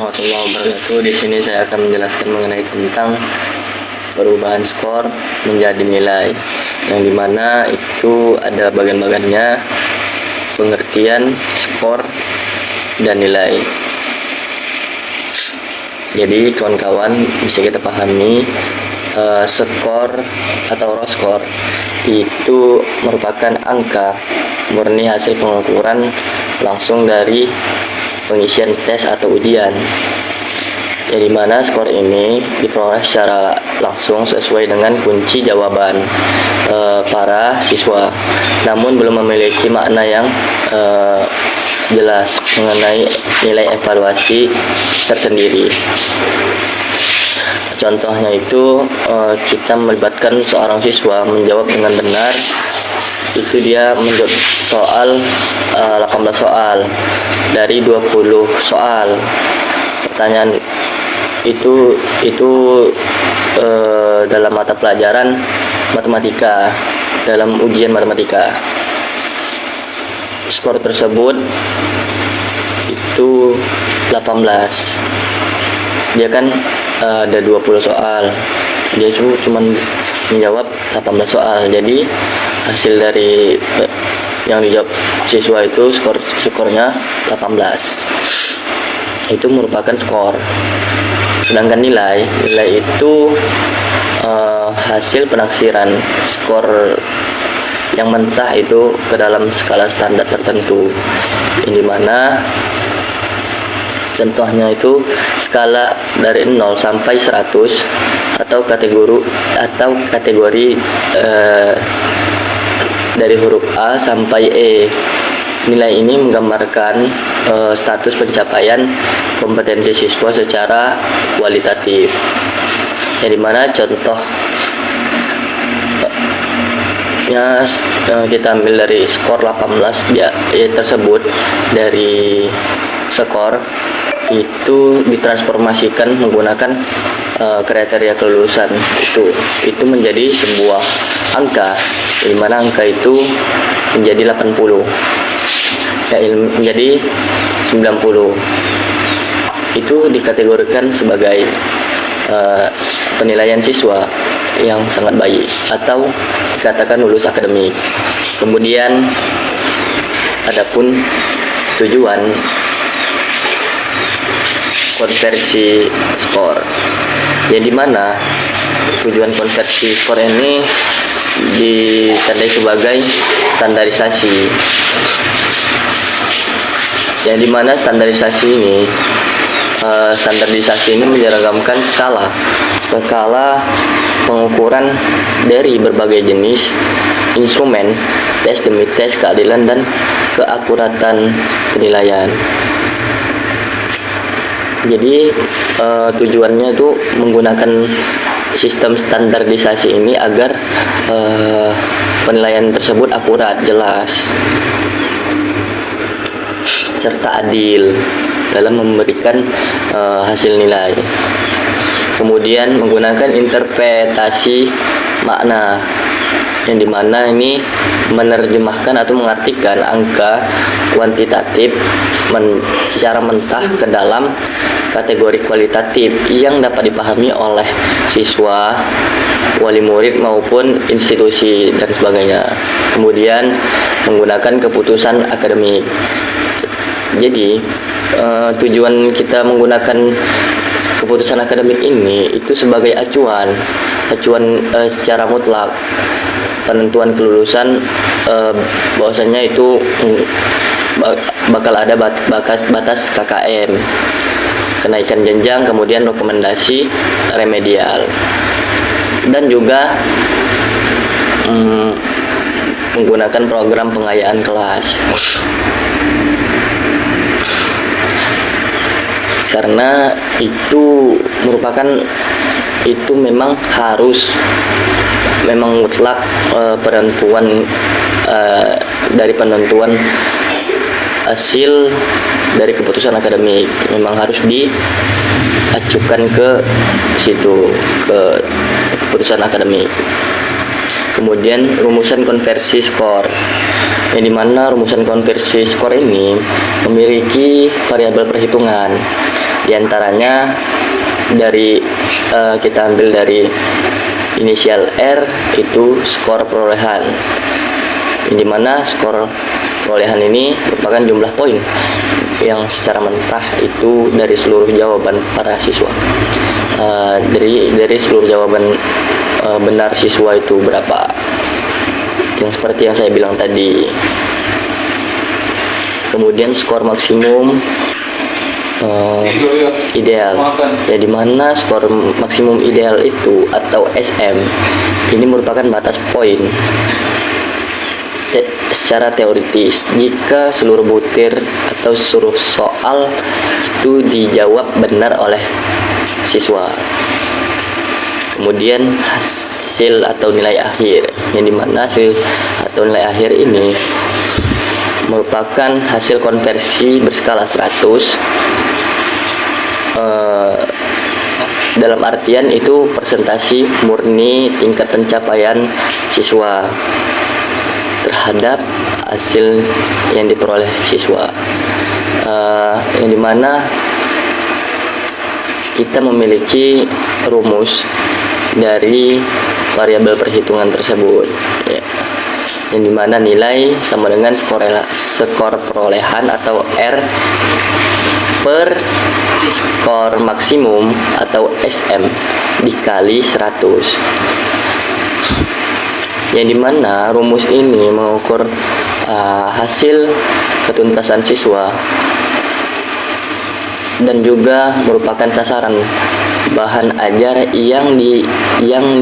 warahmatullahi wabarakatuh. Di sini saya akan menjelaskan mengenai tentang perubahan skor menjadi nilai, yang dimana itu ada bagian-bagiannya, pengertian skor dan nilai. Jadi kawan-kawan bisa kita pahami, skor atau raw skor itu merupakan angka murni hasil pengukuran langsung dari pengisian tes atau ujian, yang dimana skor ini diperoleh secara langsung sesuai dengan kunci jawaban para siswa, namun belum memiliki makna yang jelas mengenai nilai evaluasi tersendiri. Contohnya itu kita melibatkan seorang siswa menjawab dengan benar, itu dia menjawab soal 18 soal dari 20 soal. Pertanyaan itu dalam mata pelajaran matematika, dalam ujian matematika. Skor tersebut itu 18. Dia kan ada 20 soal. Dia cuma menjawab 18 soal. Jadi hasil dari yang dijawab siswa itu skornya 18. Itu merupakan skor. Sedangkan nilai itu hasil penaksiran skor yang mentah itu ke dalam skala standar tertentu, yang dimana contohnya itu skala dari 0 sampai 100 atau kategori dari huruf A sampai E. Nilai ini menggambarkan status pencapaian kompetensi siswa secara kualitatif, yang dimana contohnya kita ambil dari skor 18 tersebut. Dari skor itu ditransformasikan menggunakan kriteria kelulusan, itu menjadi sebuah angka, di mana angka itu menjadi 80, menjadi 90. Itu dikategorikan sebagai penilaian siswa yang sangat baik atau dikatakan lulus akademik. Kemudian adapun tujuan konversi skor, yang dimana tujuan konversi skor ini ditandai sebagai standarisasi, yang dimana standarisasi ini menyeragamkan skala pengukuran dari berbagai jenis instrumen tes demi tes keadilan dan keakuratan penilaian. Jadi tujuannya itu menggunakan sistem standarisasi ini agar penilaian tersebut akurat, jelas, serta adil dalam memberikan hasil nilai. Kemudian menggunakan interpretasi makna, yang dimana ini menerjemahkan atau mengartikan angka kuantitatif secara mentah ke dalam kategori kualitatif yang dapat dipahami oleh siswa, wali murid maupun institusi dan sebagainya. Kemudian menggunakan keputusan akademik. Jadi tujuan kita menggunakan keputusan akademik ini itu sebagai acuan secara mutlak penentuan kelulusan, bahwasanya itu bakal ada batas KKM, kenaikan jenjang, kemudian rekomendasi remedial, dan juga menggunakan program pengayaan kelas. Karena itu memang mutlak penentuan dari penentuan hasil dari keputusan akademik memang harus diacukan ke situ, ke keputusan akademik. Kemudian rumusan konversi skor, yang dimana rumusan konversi skor ini memiliki variabel perhitungan Di antaranya kita ambil dari inisial R, itu skor perolehan, yang dimana skor perolehan ini merupakan jumlah poin yang secara mentah itu dari seluruh jawaban para siswa. Dari seluruh jawaban benar siswa itu berapa, yang seperti yang saya bilang tadi. Kemudian skor maksimum ideal, ya dimana skor maksimum ideal itu atau SM ini merupakan batas poin secara teoritis jika seluruh butir atau seluruh soal itu dijawab benar oleh siswa. Kemudian hasil atau nilai akhir, yang dimana hasil atau nilai akhir ini merupakan hasil konversi berskala 100, dalam artian itu presentasi murni tingkat pencapaian siswa terhadap hasil yang diperoleh siswa, yang dimana kita memiliki rumus dari variabel perhitungan tersebut, ya, yang dimana nilai sama dengan skor perolehan atau R per skor maksimum atau SM dikali 100, yang dimana rumus ini mengukur hasil ketuntasan siswa dan juga merupakan sasaran bahan ajar yang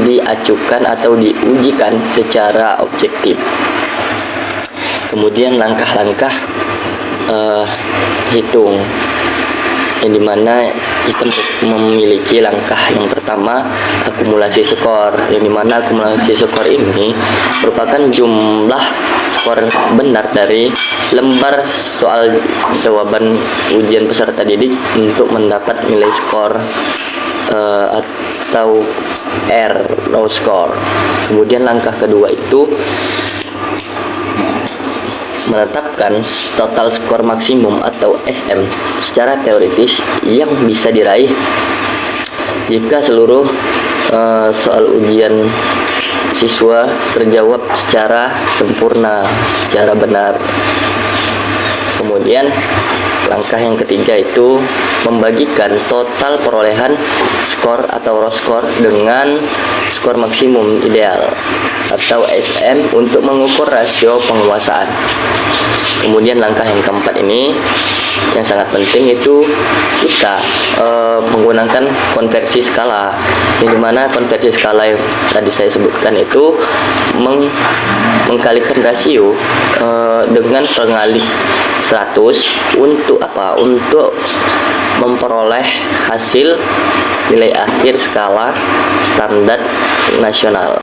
diacukan atau diujikan secara objektif. Kemudian langkah-langkah hitung, yang dimana kita memiliki langkah yang pertama, akumulasi skor, yang dimana akumulasi skor ini merupakan jumlah skor benar dari lembar soal jawaban ujian peserta didik untuk mendapat nilai skor atau R, raw score. Kemudian langkah kedua itu menetapkan total skor maksimum atau SM secara teoritis yang bisa diraih jika seluruh soal ujian siswa terjawab secara sempurna, secara benar. Kemudian langkah yang ketiga itu membagikan total perolehan skor atau raw score dengan skor maksimum ideal atau SM untuk mengukur rasio penguasaan. Kemudian langkah yang keempat ini yang sangat penting itu kita menggunakan konversi skala, yang dimana konversi skala yang tadi saya sebutkan itu mengkalikan rasio dengan pengalik 100 untuk apa? Untuk memperoleh hasil nilai akhir skala standar nasional.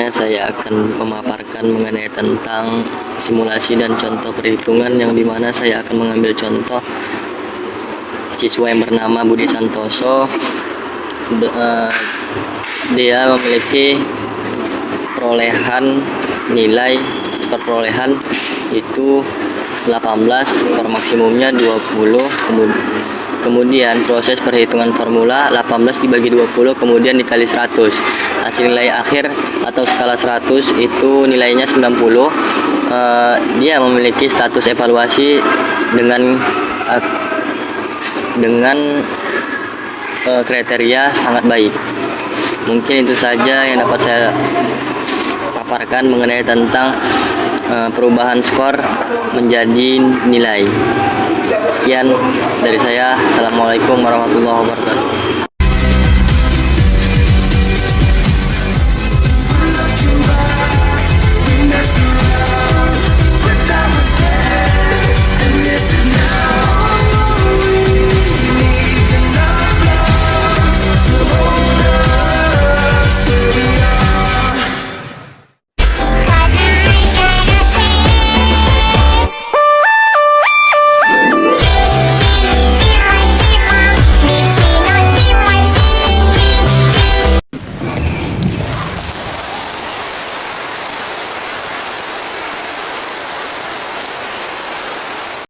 Saya akan memaparkan mengenai tentang simulasi dan contoh perhitungan, yang dimana saya akan mengambil contoh siswa yang bernama Budi Santoso. Dia memiliki perolehan nilai skor perolehan itu 18, skor maksimumnya 20. Kemudian proses perhitungan formula 18 dibagi 20 kemudian dikali 100. Hasil nilai akhir atau skala 100 itu nilainya 90. Dia memiliki status evaluasi dengan kriteria sangat baik. Mungkin itu saja yang dapat saya paparkan mengenai tentang perubahan skor menjadi nilai. Sekian dari saya. Assalamualaikum warahmatullahi wabarakatuh.